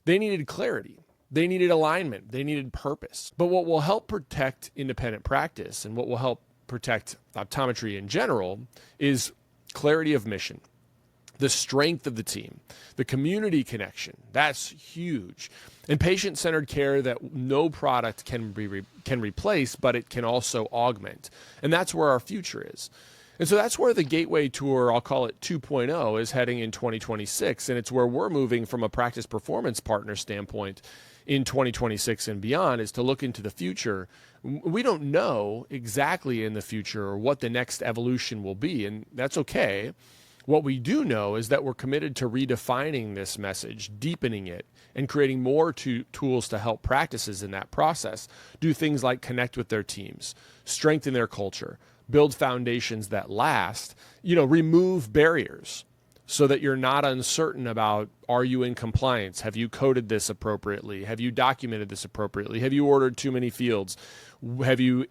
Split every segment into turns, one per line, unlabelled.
They needed clarity. They needed alignment. They needed purpose. But what will help protect independent practice and what will help protect optometry in general is clarity of mission, the strength of the team, the community connection. That's huge. And patient-centered care that no product can replace, but it can also augment. And that's where our future is. And so that's where the Gateway Tour, I'll call it 2.0, is heading in 2026. And it's where we're moving from a practice performance partner standpoint in 2026 and beyond, is to look into the future. We don't know exactly in the future what the next evolution will be, and that's okay. What we do know is that we're committed to redefining this message, deepening it, and creating more tools to help practices in that process do things like connect with their teams, strengthen their culture, build foundations that last, remove barriers so that you're not uncertain about, are you in compliance? Have you coded this appropriately? Have you documented this appropriately? Have you ordered too many fields? Have you,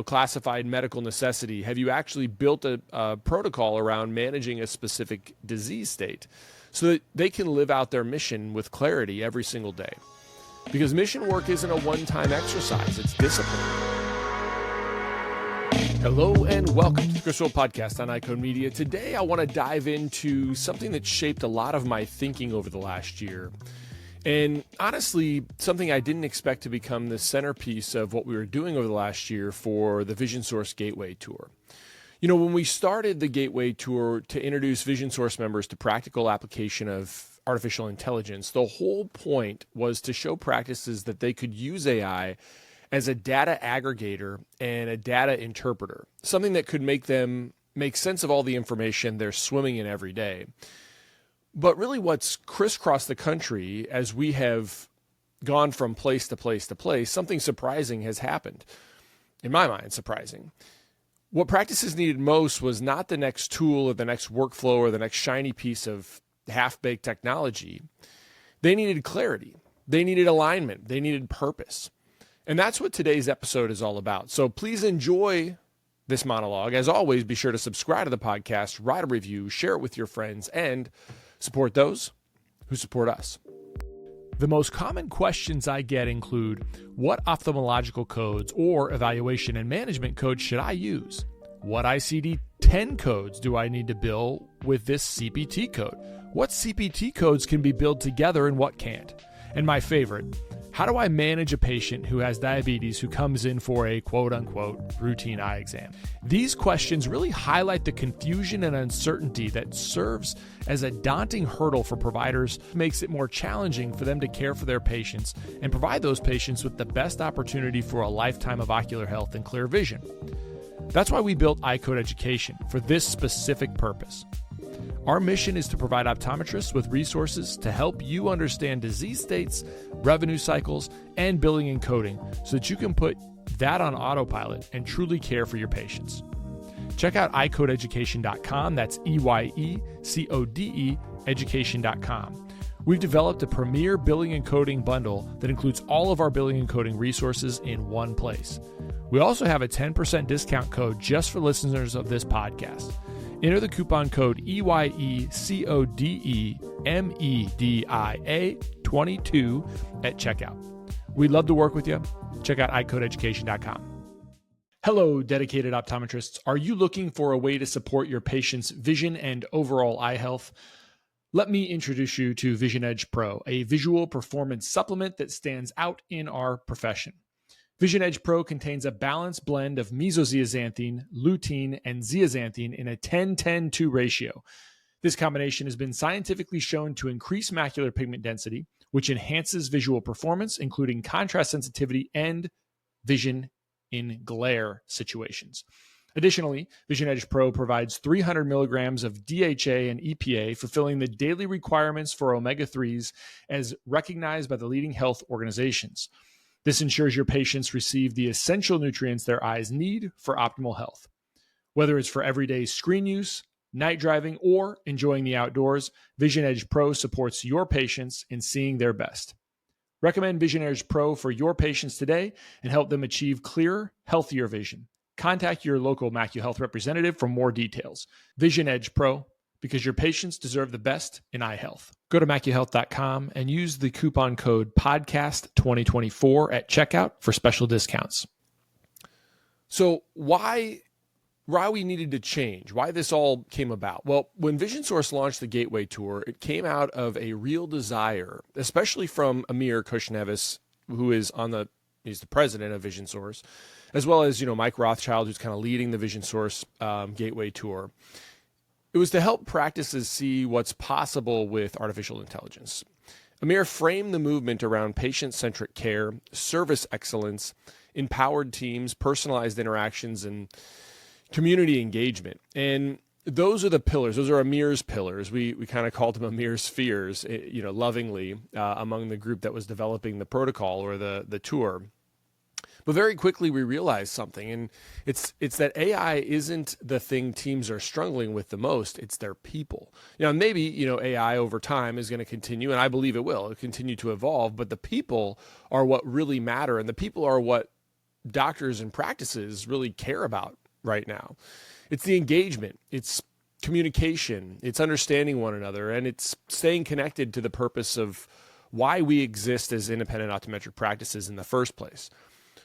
classified medical necessity? Have you actually built a protocol around managing a specific disease state so that they can live out their mission with clarity every single day? Because mission work isn't a one-time exercise, it's discipline. Hello and welcome to the Chris Wolfe Podcast on iCode Media. Today I want to dive into something that shaped a lot of my thinking over the last year. And honestly, something I didn't expect to become the centerpiece of what we were doing over the last year for the Vision Source Gateway Tour. When we started the Gateway Tour to introduce Vision Source members to practical application of artificial intelligence, the whole point was to show practices that they could use AI as a data aggregator and a data interpreter, something that could make them make sense of all the information they're swimming in every day. But really what's crisscrossed the country as we have gone from place to place to place, something surprising has happened. In my mind, surprising. What practices needed most was not the next tool or the next workflow or the next shiny piece of half-baked technology. They needed clarity. They needed alignment. They needed purpose. And that's what today's episode is all about. So please enjoy this monologue. As always, be sure to subscribe to the podcast, write a review, share it with your friends, and support those who support us. The most common questions I get include, what ophthalmological codes or evaluation and management codes should I use? What ICD-10 codes do I need to bill with this CPT code? What CPT codes can be billed together and what can't? And my favorite, how do I manage a patient who has diabetes who comes in for a quote-unquote routine eye exam? These questions really highlight the confusion and uncertainty that serves as a daunting hurdle for providers, makes it more challenging for them to care for their patients and provide those patients with the best opportunity for a lifetime of ocular health and clear vision. That's why we built iCode Education for this specific purpose. Our mission is to provide optometrists with resources to help you understand disease states, revenue cycles, and billing and coding so that you can put that on autopilot and truly care for your patients. Check out iCodeEducation.com. That's EYECODE education.com. We've developed a premier billing and coding bundle that includes all of our billing and coding resources in one place. We also have a 10% discount code just for listeners of this podcast. Enter the coupon code EYECODEMEDIA22 at checkout. We'd love to work with you. Check out iCodeEducation.com. Hello, dedicated optometrists. Are you looking for a way to support your patient's vision and overall eye health? Let me introduce you to Vision Edge Pro, a visual performance supplement that stands out in our profession. Vision Edge Pro contains a balanced blend of mesozeaxanthine, lutein, and zeaxanthine in a 10-10-2 ratio. This combination has been scientifically shown to increase macular pigment density, which enhances visual performance, including contrast sensitivity and vision in glare situations. Additionally, Vision Edge Pro provides 300 milligrams of DHA and EPA, fulfilling the daily requirements for omega-3s as recognized by the leading health organizations. This ensures your patients receive the essential nutrients their eyes need for optimal health. Whether it's for everyday screen use, night driving, or enjoying the outdoors, Vision Edge Pro supports your patients in seeing their best. Recommend Vision Edge Pro for your patients today and help them achieve clearer, healthier vision. Contact your local MacuHealth representative for more details. Vision Edge Pro, because your patients deserve the best in eye health. Go to MacuHealth.com and use the coupon code podcast2024 at checkout for special discounts. So why we needed to change, why this all came about? Well, when Vision Source launched the Gateway Tour, it came out of a real desire, especially from Amir Kushnevis, who is he's the president of Vision Source, as well as, Mike Rothschild, who's kind of leading the Vision Source Gateway Tour. It was to help practices see what's possible with artificial intelligence. Amir framed the movement around patient-centric care, service excellence, empowered teams, personalized interactions, and community engagement. And those are the pillars. Those are Amir's pillars. We kind of called them Amir's spheres, lovingly, among the group that was developing the protocol or the tour. But very quickly we realized something, and it's that AI isn't the thing teams are struggling with the most. It's their people. Maybe, AI over time is going to continue, and I believe it will. It'll continue to evolve, but the people are what really matter, and the people are what doctors and practices really care about right now. It's the engagement, it's communication, it's understanding one another, and it's staying connected to the purpose of why we exist as independent optometric practices in the first place.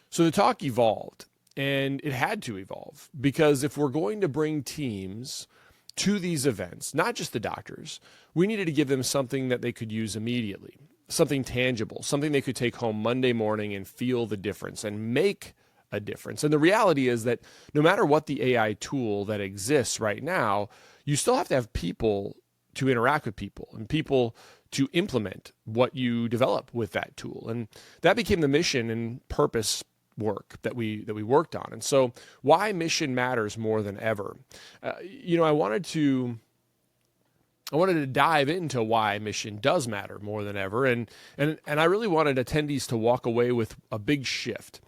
So the talk evolved, and it had to evolve, because if we're going to bring teams to these events, not just the doctors, we needed to give them something that they could use immediately, something tangible, something they could take home Monday morning and feel the difference and make a difference. And the reality is that no matter what the AI tool that exists right now, you still have to have people to interact with people and people to implement what you develop with that tool. And that became the mission and purpose work that we worked on. And so why mission matters more than ever. I wanted to dive into why mission does matter more than ever. And I really wanted attendees to walk away with a big shift.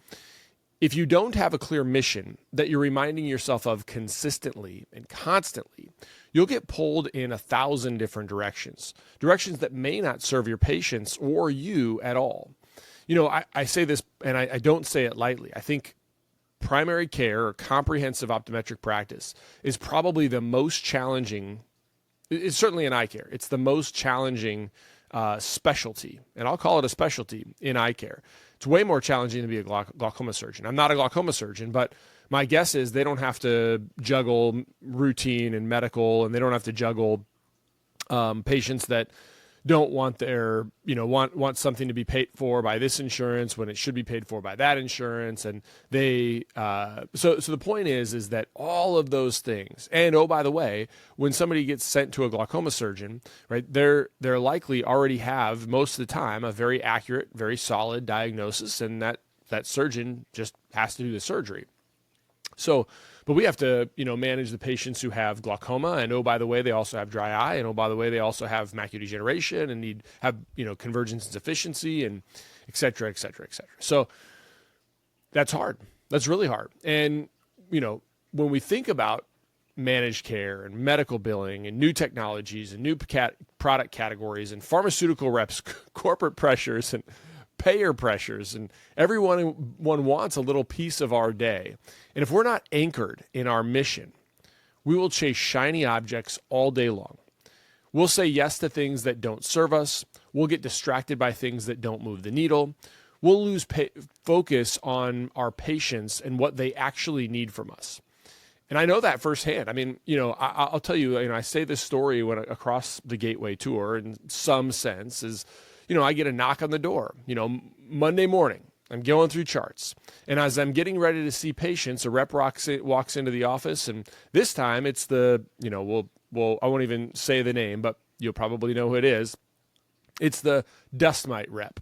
If you don't have a clear mission that you're reminding yourself of consistently and constantly, you'll get pulled in 1,000 different directions that may not serve your patients or you at all. I say this, and I don't say it lightly. I think primary care or comprehensive optometric practice is probably the most challenging. It's certainly in eye care. It's the most challenging specialty, and I'll call it a specialty in eye care. It's way more challenging to be a glaucoma surgeon. I'm not a glaucoma surgeon, but my guess is they don't have to juggle routine and medical, and they don't have to juggle patients that don't want their, want something to be paid for by this insurance when it should be paid for by that insurance. And they, so the point is that all of those things, and oh, by the way, when somebody gets sent to a glaucoma surgeon, right, they're likely already have most of the time a very accurate, very solid diagnosis, and that surgeon just has to do the surgery. So, but we have to, manage the patients who have glaucoma, and oh, by the way, they also have dry eye, and oh, by the way, they also have macular degeneration and have convergence insufficiency, and et cetera, et cetera, et cetera. So that's hard. That's really hard. And, when we think about managed care and medical billing and new technologies and new product categories and pharmaceutical reps, corporate pressures and payer pressures, and everyone wants a little piece of our day. And if we're not anchored in our mission, we will chase shiny objects all day long. We'll say yes to things that don't serve us. We'll get distracted by things that don't move the needle. We'll lose focus on our patients and what they actually need from us. And I know that firsthand. I mean, I'll tell you, I say this story when across the Gateway Tour in some sense is, I get a knock on the door, Monday morning. I'm going through charts. And as I'm getting ready to see patients, a rep walks into the office. And this time it's the, I won't even say the name, but you'll probably know who it is. It's the dust mite rep.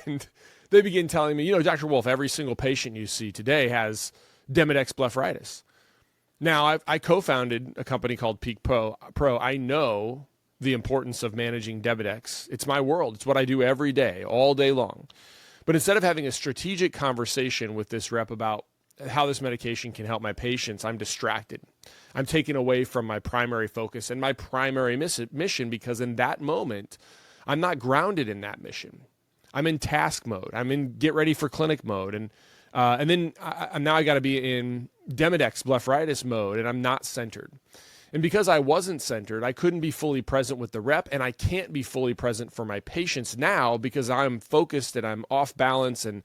And they begin telling me, Dr. Wolfe, every single patient you see today has Demodex blepharitis. Now, I co-founded a company called Peak Pro. I know the importance of managing Demodex. It's my world. It's what I do every day, all day long. But instead of having a strategic conversation with this rep about how this medication can help my patients, I'm distracted. I'm taken away from my primary focus and my primary mission, because in that moment, I'm not grounded in that mission. I'm in task mode. I'm in get ready for clinic mode. And then now I got to be in Demodex blepharitis mode, and I'm not centered. And because I wasn't centered, I couldn't be fully present with the rep, and I can't be fully present for my patients now because I'm focused and I'm off balance, and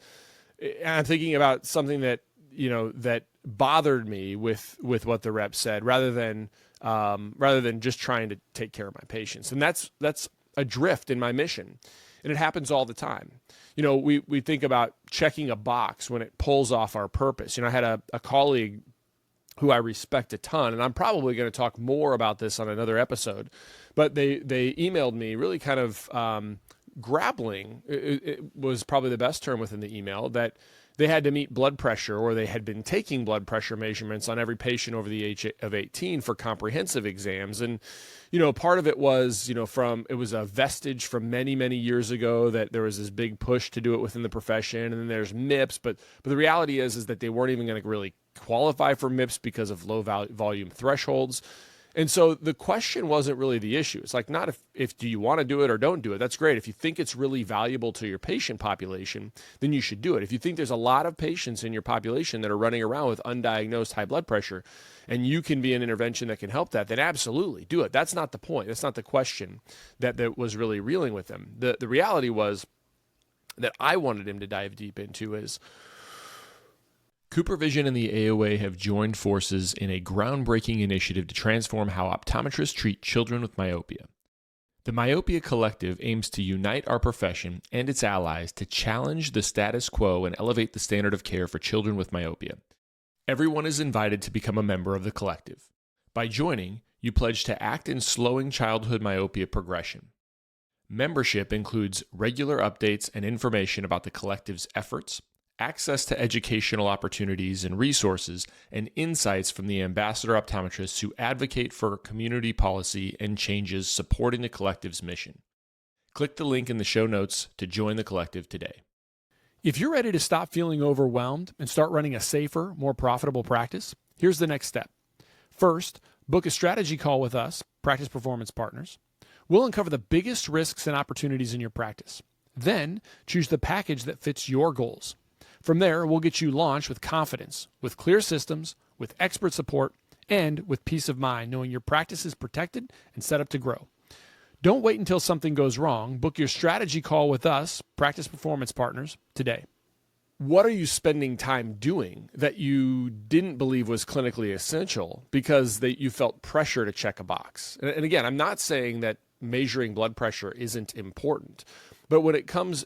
I'm thinking about something that, that bothered me with what the rep said, rather than just trying to take care of my patients. And that's a drift in my mission. And it happens all the time. We think about checking a box when it pulls off our purpose. I had a colleague who I respect a ton, and I'm probably going to talk more about this on another episode, but they emailed me really kind of grappling. It was probably the best term within the email, that they had to meet blood pressure, or they had been taking blood pressure measurements on every patient over the age of 18 for comprehensive exams. And, part of it was, it was a vestige from many, many years ago that there was this big push to do it within the profession. And then there's MIPS, but the reality is that they weren't even going to really qualify for MIPS because of low volume thresholds. And so the question wasn't really the issue. It's like, not if do you want to do it or don't do it. That's great. If you think it's really valuable to your patient population, then you should do it. If you think there's a lot of patients in your population that are running around with undiagnosed high blood pressure, and you can be an intervention that can help that, then absolutely do it. That's not the point. That's not the question that was really reeling with him. The reality was that I wanted him to dive deep into is, CooperVision and the AOA have joined forces in a groundbreaking initiative to transform how optometrists treat children with myopia. The Myopia Collective aims to unite our profession and its allies to challenge the status quo and elevate the standard of care for children with myopia. Everyone is invited to become a member of the collective. By joining, you pledge to act in slowing childhood myopia progression. Membership includes regular updates and information about the collective's efforts, access to educational opportunities and resources, and insights from the ambassador optometrists who advocate for community policy and changes supporting the collective's mission. Click the link in the show notes to join the collective today. If you're ready to stop feeling overwhelmed and start running a safer, more profitable practice, here's the next step. First, book a strategy call with us, Practice Performance Partners. We'll uncover the biggest risks and opportunities in your practice. Then, choose the package that fits your goals. From there, we'll get you launched with confidence, with clear systems, with expert support, and with peace of mind, knowing your practice is protected and set up to grow. Don't wait until something goes wrong. Book your strategy call with us, Practice Performance Partners, today. What are you spending time doing that you didn't believe was clinically essential because you felt pressure to check a box? And again, I'm not saying that measuring blood pressure isn't important. But when it becomes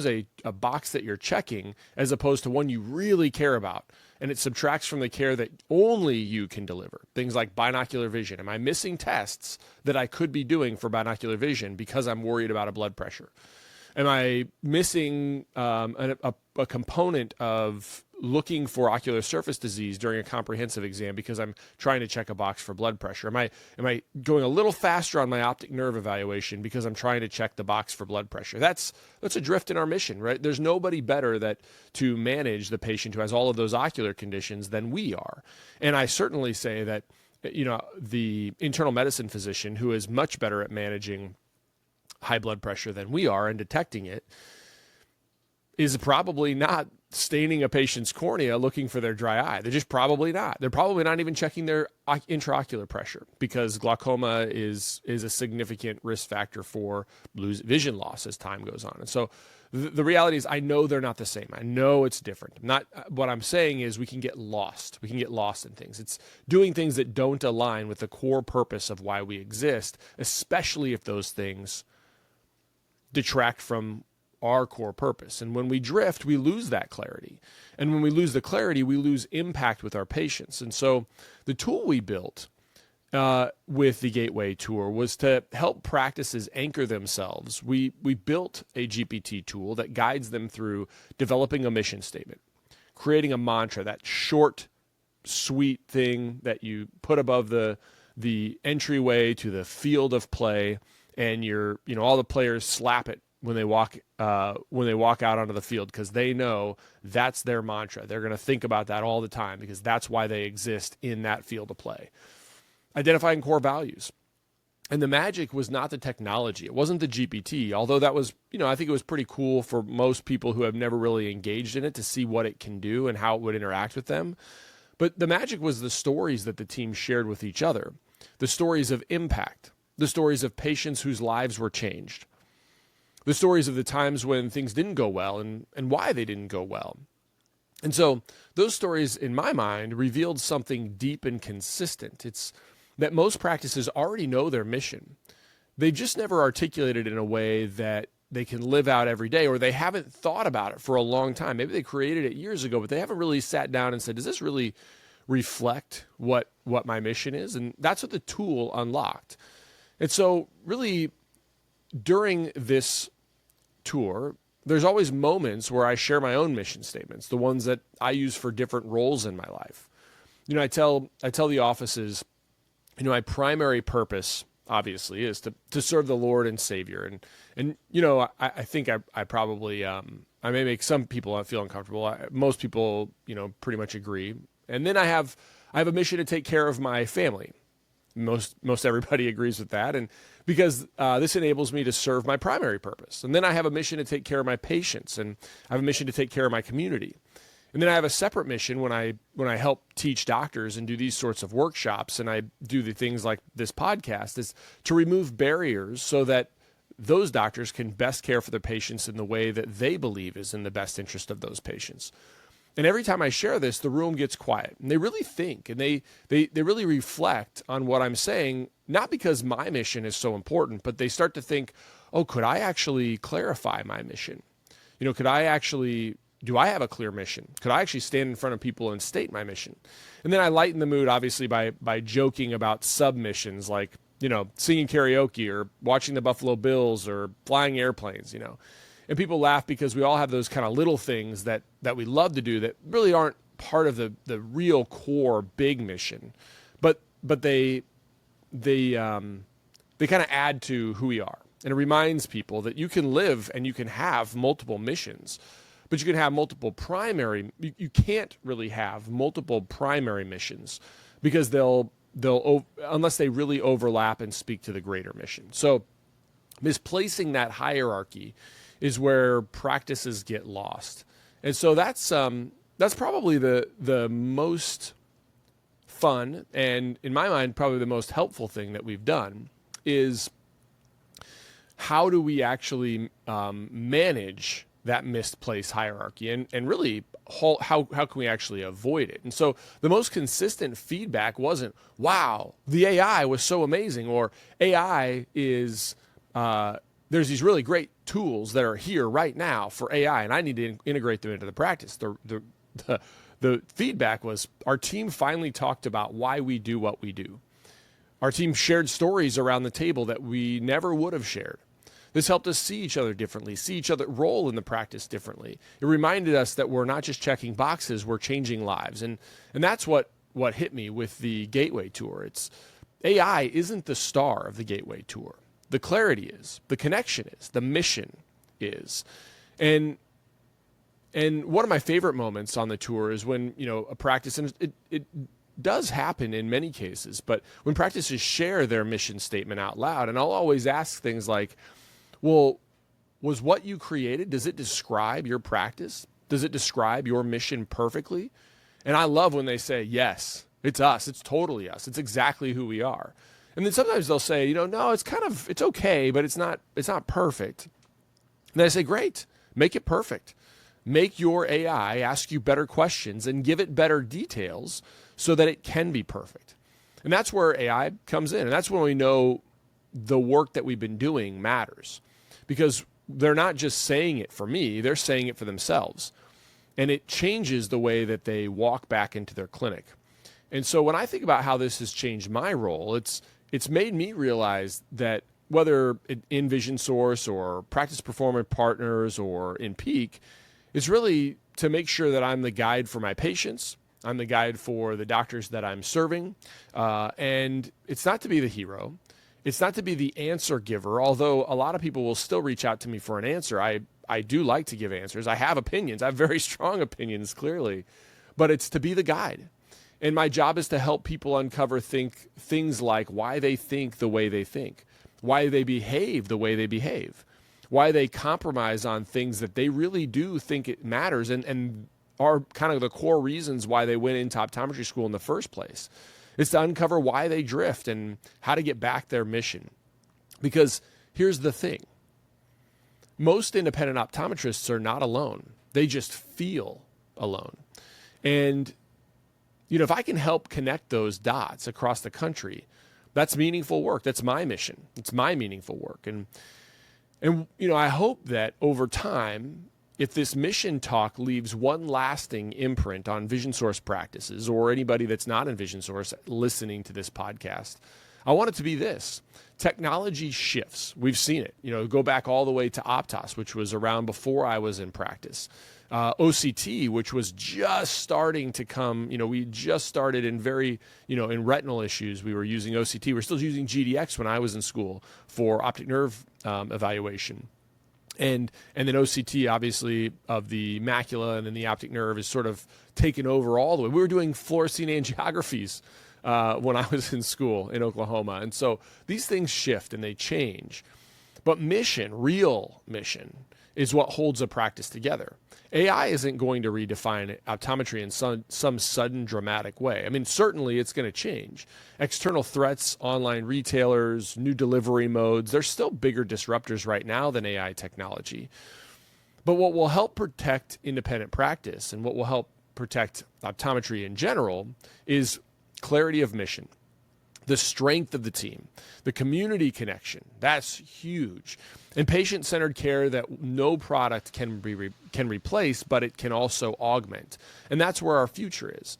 a box that you're checking as opposed to one you really care about, and it subtracts from the care that only you can deliver. Things like binocular vision. Am I missing tests that I could be doing for binocular vision because I'm worried about a blood pressure? Am I missing a component of looking for ocular surface disease during a comprehensive exam because I'm trying to check a box for blood pressure? Am I going a little faster on my optic nerve evaluation because I'm trying to check the box for blood pressure? That's a drift in our mission, right? There's nobody better to manage the patient who has all of those ocular conditions than we are. And I certainly say that, the internal medicine physician, who is much better at managing high blood pressure than we are and detecting it, is probably not staining a patient's cornea looking for their dry eye. They're just probably not. They're probably not even checking their intraocular pressure, because glaucoma is a significant risk factor for vision loss as time goes on. And so the reality is, I know they're not the same. I know it's different. What I'm saying is we can get lost. We can get lost in things. It's doing things that don't align with the core purpose of why we exist, especially if those things detract from our core purpose. And when we drift, we lose that clarity. And when we lose the clarity, we lose impact with our patients. And so the tool we built with the Gateway Tour was to help practices anchor themselves. We built a GPT tool that guides them through developing a mission statement, creating a mantra, that short, sweet thing that you put above the entryway to the field of play, and all the players slap it when they walk out onto the field, because they know that's their mantra. They're going to think about that all the time because that's why they exist in that field of play. Identifying core values. And the magic was not the technology. It wasn't the GPT, although that was, I think it was pretty cool for most people who have never really engaged in it to see what it can do and how it would interact with them. But the magic was the stories that the team shared with each other. the stories of impact, the stories of patients whose lives were changed, the stories of the times when things didn't go well and why they didn't go well. And so those stories, in my mind, revealed something deep and consistent. It's that most practices already know their mission. They've just never articulated it in a way that they can live out every day, or they haven't thought about it for a long time. Maybe they created it years ago, but they haven't really sat down and said, does this really reflect what my mission is? And that's what the tool unlocked. And so really during this tour, there's always moments where I share my own mission statements, the ones that I use for different roles in my life. I tell the offices, my primary purpose obviously is to serve the Lord and Savior. And I think I probably, I may make some people feel uncomfortable. Most people, pretty much agree. And then I have a mission to take care of my family. Most everybody agrees with that. And because this enables me to serve my primary purpose. And then I have a mission to take care of my patients, and I have a mission to take care of my community. And then I have a separate mission when I help teach doctors and do these sorts of workshops, and I do the things like this podcast, is to remove barriers so that those doctors can best care for their patients in the way that they believe is in the best interest of those patients. And every time I share this, the room gets quiet, and they really think, and they really reflect on what I'm saying, not because my mission is so important, but they start to think, oh, could I actually clarify my mission? Do I have a clear mission? Could I actually stand in front of people and state my mission? And then I lighten the mood, obviously, by joking about submissions like, singing karaoke or watching the Buffalo Bills or flying airplanes, And people laugh because we all have those kind of little things that we love to do that really aren't part of the real core big mission. But they kind of add to who we are. And it reminds people that you can live and you can have multiple missions. But you can have multiple primary. You can't really have multiple primary missions because they'll unless they really overlap and speak to the greater mission. So misplacing that hierarchy is where practices get lost. And so that's probably the most fun, and in my mind probably the most helpful thing that we've done is how do we actually manage that misplaced hierarchy, and really how can we actually avoid it? And so the most consistent feedback wasn't, wow, the AI was so amazing, or AI is, there's these really great tools that are here right now for AI, and I need to integrate them into the practice. The feedback was our team finally talked about why we do what we do. Our team shared stories around the table that we never would have shared. This helped us see each other differently, see each other role in the practice differently. It reminded us that we're not just checking boxes, we're changing lives. And that's what hit me with the Gateway Tour. It's AI isn't the star of the Gateway Tour. The clarity is, the connection is, the mission is. And one of my favorite moments on the tour is when, a practice, and it does happen in many cases, but when practices share their mission statement out loud, and I'll always ask things like, well, was what you created, does it describe your practice? Does it describe your mission perfectly? And I love when they say, yes, it's us. It's totally us. It's exactly who we are. And then sometimes they'll say, no, it's okay, but it's not perfect. And I say, great, make it perfect. Make your AI ask you better questions and give it better details so that it can be perfect. And that's where AI comes in. And that's when we know the work that we've been doing matters. Because they're not just saying it for me, they're saying it for themselves. And it changes the way that they walk back into their clinic. And so when I think about how this has changed my role, it's made me realize that whether in Vision Source or Practice Performance Partners or in Peak, it's really to make sure that I'm the guide for my patients. I'm the guide for the doctors that I'm serving. And it's not to be the hero. It's not to be the answer giver, although a lot of people will still reach out to me for an answer. I do like to give answers. I have opinions. I have very strong opinions, clearly. But it's to be the guide. And my job is to help people uncover things like why they think the way they think, why they behave the way they behave, why they compromise on things that they really do think it matters and are kind of the core reasons why they went into optometry school in the first place. It's to uncover why they drift and how to get back their mission. Because here's the thing. Most independent optometrists are not alone. They just feel alone. And, if I can help connect those dots across the country, that's meaningful work. That's my mission. It's my meaningful work. And I hope that over time, if this mission talk leaves one lasting imprint on Vision Source practices or anybody that's not in Vision Source listening to this podcast, I want it to be this. Technology shifts. We've seen it. Go back all the way to Optos, which was around before I was in practice. OCT, which was just starting to come, we just started in in retinal issues, we were using OCT. We're still using GDX when I was in school for optic nerve evaluation. And then OCT, obviously, of the macula and then the optic nerve is sort of taken over all the way. We were doing fluorescein angiographies when I was in school in Oklahoma. And so these things shift and they change. But real mission, is what holds a practice together. AI isn't going to redefine optometry in some sudden dramatic way. I mean, certainly it's going to change. External threats, online retailers, new delivery modes, they're still bigger disruptors right now than AI technology. But what will help protect independent practice and what will help protect optometry in general is clarity of mission, the strength of the team, the community connection. That's huge. And patient-centered care that no product can replace, but it can also augment. And that's where our future is.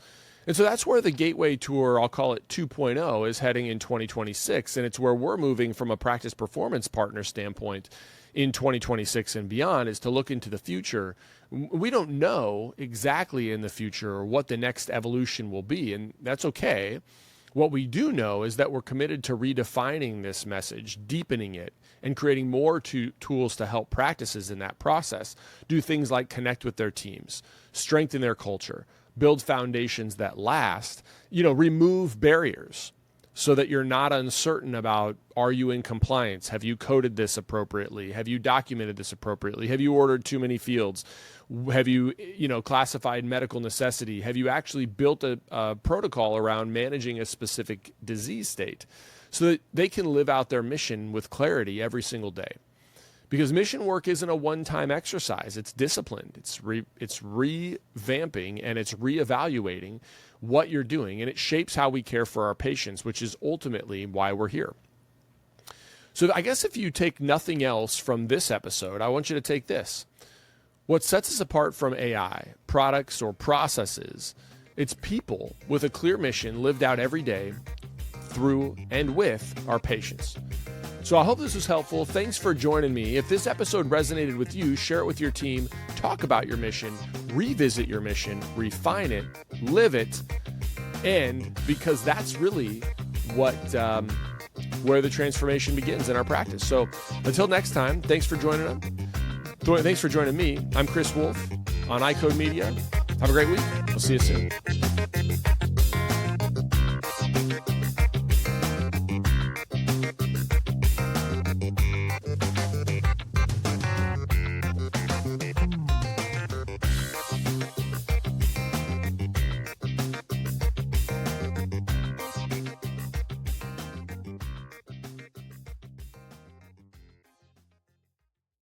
And so that's where the Gateway Tour, I'll call it 2.0, is heading in 2026. And it's where we're moving from a practice performance partner standpoint in 2026 and beyond, is to look into the future. We don't know exactly in the future what the next evolution will be, and that's okay. What we do know is that we're committed to redefining this message, deepening it, and creating more tools to help practices in that process do things like connect with their teams, strengthen their culture, build foundations that last, remove barriers so that you're not uncertain about, are you in compliance? Have you coded this appropriately? Have you documented this appropriately? Have you ordered too many fields? Have you, classified medical necessity? Have you actually built a protocol around managing a specific disease state so that they can live out their mission with clarity every single day? Because mission work isn't a one-time exercise. It's disciplined. It's revamping and it's reevaluating what you're doing, and it shapes how we care for our patients, which is ultimately why we're here. So I guess if you take nothing else from this episode, I want you to take this. What sets us apart from AI, products, or processes, it's people with a clear mission lived out every day through and with our patients. So I hope this was helpful. Thanks for joining me. If this episode resonated with you, share it with your team, talk about your mission, revisit your mission, refine it, live it, and because that's really what where the transformation begins in our practice. So until next time, thanks for joining me. I'm Chris Wolfe on iCode Media. Have a great week. We'll see you soon.